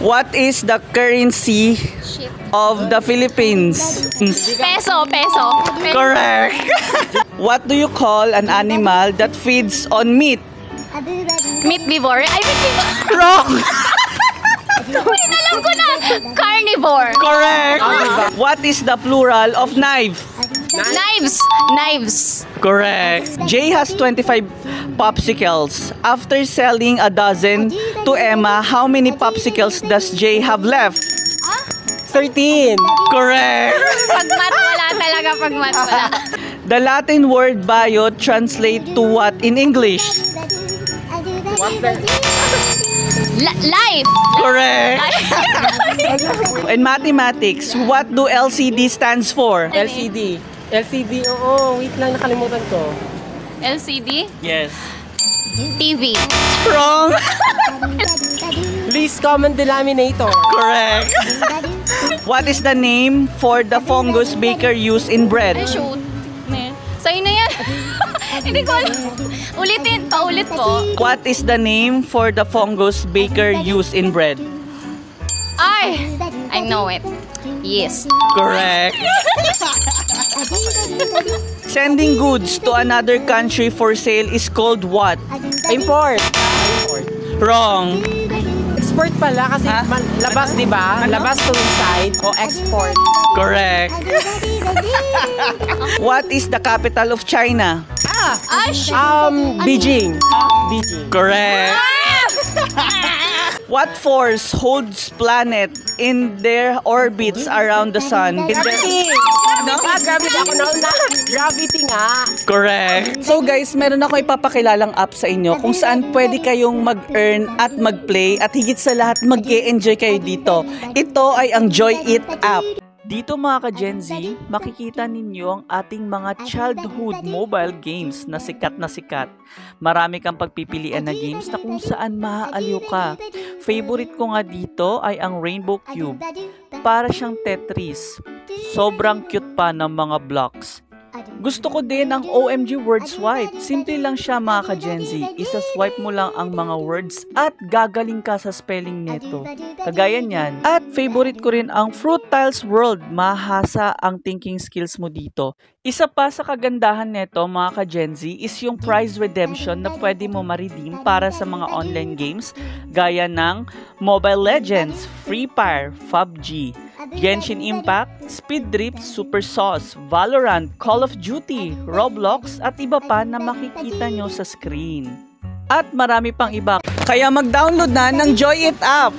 What is the currency of the Philippines? Peso. Correct. What do you call an animal that feeds on meat? Meatvivore. Ay, meatvivore. Wrong. Uy, alam ko na. Carnivore. Correct. What is the plural of knife? Knives. Correct. Jay has 25 popsicles. After selling a dozen to Emma, how many popsicles does Jay have left? 13. Correct. Pag-mat wala talaga, pag-mat wala. The Latin word bio translate to what in English? Life. Correct. In mathematics, what do LCD stands for? LCD. Oo. Wait lang, nakalimutan ko. LCD. Yes. TV. Wrong. Least common denominator. Correct. What is the name for the fungus baker used in bread? Ay, shoot. Sa'yo na yan. Hindi ko alam. Paulit po. What is the name for the fungus baker used in bread? Ay! I know it. Yes. Correct. Sending goods to another country for sale is called what? Import. Wrong. Export pala kasi labas, di ba? Labas to inside o export. Correct. What is the capital of China? Beijing. Correct. What force holds planet in their orbits around the sun? Gravity. Gravity ako na. Gravity nga. Correct. So guys, meron ako ipapakilalang app sa inyo kung saan pwede kayong mag-earn at mag-play at higit sa lahat mag-e-enjoy kayo dito. Ito ay ang Joy It app. Dito mga ka-Gen Z, makikita ninyo ang ating mga childhood mobile games na sikat na sikat. Marami kang pagpipilian na games na kung saan maaaliw ka. Favorite ko nga dito ay ang Rainbow Cube. Para siyang Tetris. Sobrang cute pa ng mga blocks. Gusto ko din ang OMG Word Swipe. Simple lang siya mga ka-Gen Z. Isa-swipe mo lang ang mga words at gagaling ka sa spelling nito. Kagaya niyan. At favorite ko rin ang Fruit Tiles World. Mahasa ang thinking skills mo dito. Isa pa sa kagandahan nito mga ka-Gen Z is yung prize redemption na pwede mo ma-redeem para sa mga online games gaya ng Mobile Legends, Free Fire, PUBG, Genshin Impact, Speed Drift, Super Sauce, Valorant, Call of Duty, Roblox at iba pa na makikita nyo sa screen. At marami pang iba. Kaya mag-download na ng Joy It app!